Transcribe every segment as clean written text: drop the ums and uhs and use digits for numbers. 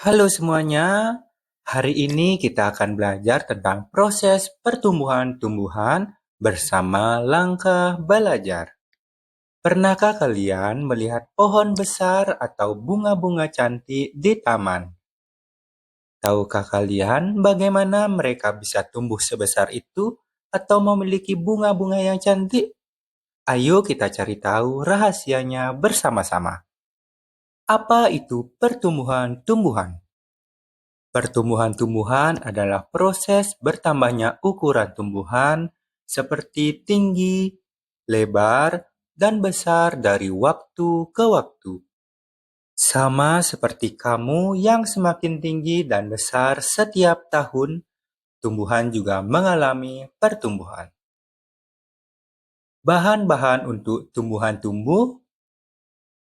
Halo semuanya, hari ini kita akan belajar tentang proses pertumbuhan tumbuhan bersama langkah belajar. Pernahkah kalian melihat pohon besar atau bunga-bunga cantik di taman? Tahukah kalian bagaimana mereka bisa tumbuh sebesar itu atau memiliki bunga-bunga yang cantik? Ayo kita cari tahu rahasianya bersama-sama. Apa itu pertumbuhan tumbuhan? Pertumbuhan-tumbuhan adalah proses bertambahnya ukuran tumbuhan seperti tinggi, lebar, dan besar dari waktu ke waktu. Sama seperti kamu yang semakin tinggi dan besar setiap tahun, tumbuhan juga mengalami pertumbuhan. Bahan-bahan untuk tumbuhan tumbuh.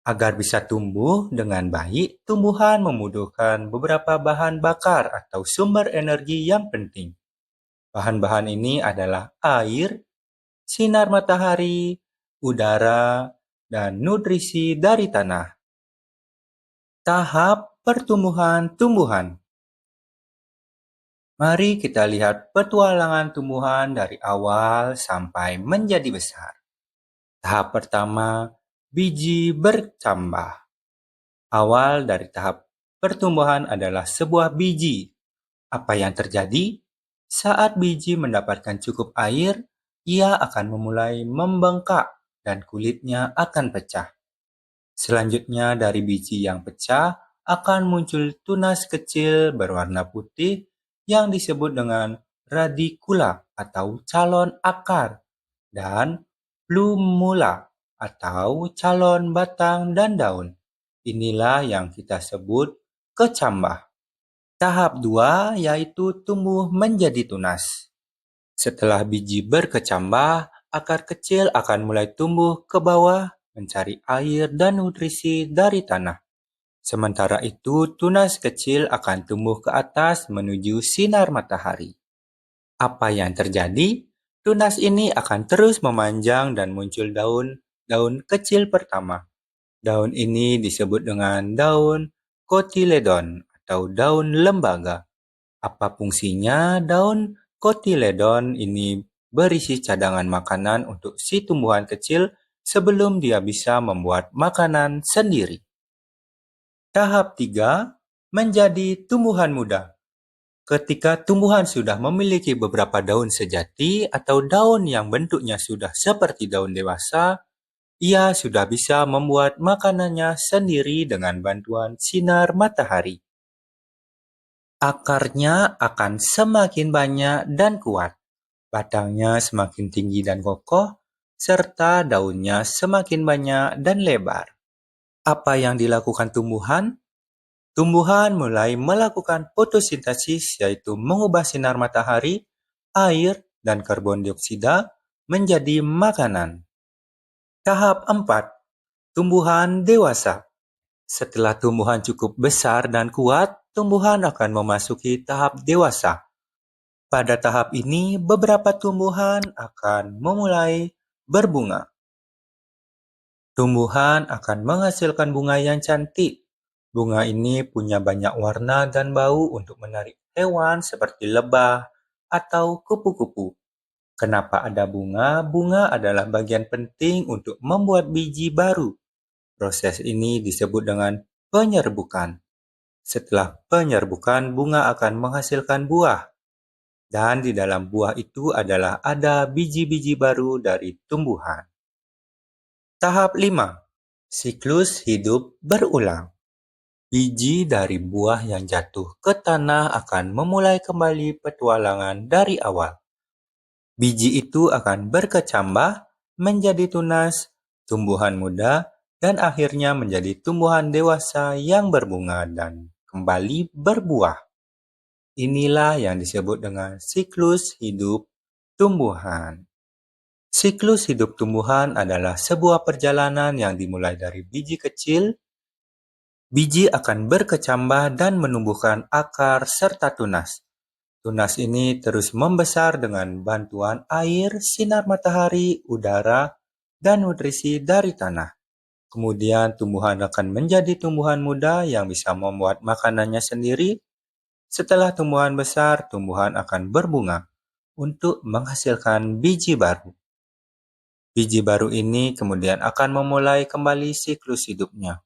Agar bisa tumbuh dengan baik, tumbuhan membutuhkan beberapa bahan bakar atau sumber energi yang penting. Bahan-bahan ini adalah air, sinar matahari, udara, dan nutrisi dari tanah. Tahap pertumbuhan tumbuhan. Mari kita lihat petualangan tumbuhan dari awal sampai menjadi besar. Tahap pertama, biji bercambah. Awal dari tahap pertumbuhan adalah sebuah biji. Apa yang terjadi? Saat biji mendapatkan cukup air, ia akan memulai membengkak dan kulitnya akan pecah. Selanjutnya dari biji yang pecah akan muncul tunas kecil berwarna putih yang disebut dengan radikula atau calon akar dan plumula atau calon batang dan daun. Inilah yang kita sebut kecambah. Tahap 2 yaitu tumbuh menjadi tunas. Setelah biji berkecambah, akar kecil akan mulai tumbuh ke bawah mencari air dan nutrisi dari tanah. Sementara itu, tunas kecil akan tumbuh ke atas menuju sinar matahari. Apa yang terjadi? Tunas ini akan terus memanjang dan muncul daun kecil pertama. Daun ini disebut dengan daun kotiledon atau daun lembaga. Apa fungsinya? Daun kotiledon ini berisi cadangan makanan untuk si tumbuhan kecil sebelum dia bisa membuat makanan sendiri. Tahap 3, menjadi tumbuhan muda. Ketika tumbuhan sudah memiliki beberapa daun sejati atau daun yang bentuknya sudah seperti daun dewasa, ia sudah bisa membuat makanannya sendiri dengan bantuan sinar matahari. Akarnya akan semakin banyak dan kuat, batangnya semakin tinggi dan kokoh, serta daunnya semakin banyak dan lebar. Apa yang dilakukan tumbuhan? Tumbuhan mulai melakukan fotosintesis, yaitu mengubah sinar matahari, air, dan karbon dioksida menjadi makanan. Tahap 4, tumbuhan dewasa. Setelah tumbuhan cukup besar dan kuat, tumbuhan akan memasuki tahap dewasa. Pada tahap ini, beberapa tumbuhan akan memulai berbunga. Tumbuhan akan menghasilkan bunga yang cantik. Bunga ini punya banyak warna dan bau untuk menarik hewan seperti lebah atau kupu-kupu. Kenapa ada bunga? Bunga adalah bagian penting untuk membuat biji baru. Proses ini disebut dengan penyerbukan. Setelah penyerbukan, bunga akan menghasilkan buah. Dan di dalam buah itu adalah ada biji-biji baru dari tumbuhan. Tahap 5, siklus hidup berulang. Biji dari buah yang jatuh ke tanah akan memulai kembali petualangan dari awal. Biji itu akan berkecambah menjadi tunas, tumbuhan muda, dan akhirnya menjadi tumbuhan dewasa yang berbunga dan kembali berbuah. Inilah yang disebut dengan siklus hidup tumbuhan. Siklus hidup tumbuhan adalah sebuah perjalanan yang dimulai dari biji kecil. Biji akan berkecambah dan menumbuhkan akar serta tunas. Tunas ini terus membesar dengan bantuan air, sinar matahari, udara, dan nutrisi dari tanah. Kemudian tumbuhan akan menjadi tumbuhan muda yang bisa membuat makanannya sendiri. Setelah tumbuhan besar, tumbuhan akan berbunga untuk menghasilkan biji baru. Biji baru ini kemudian akan memulai kembali siklus hidupnya.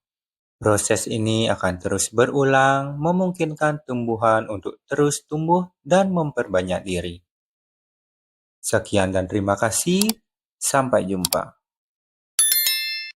Proses ini akan terus berulang, memungkinkan tumbuhan untuk terus tumbuh dan memperbanyak diri. Sekian dan terima kasih. Sampai jumpa.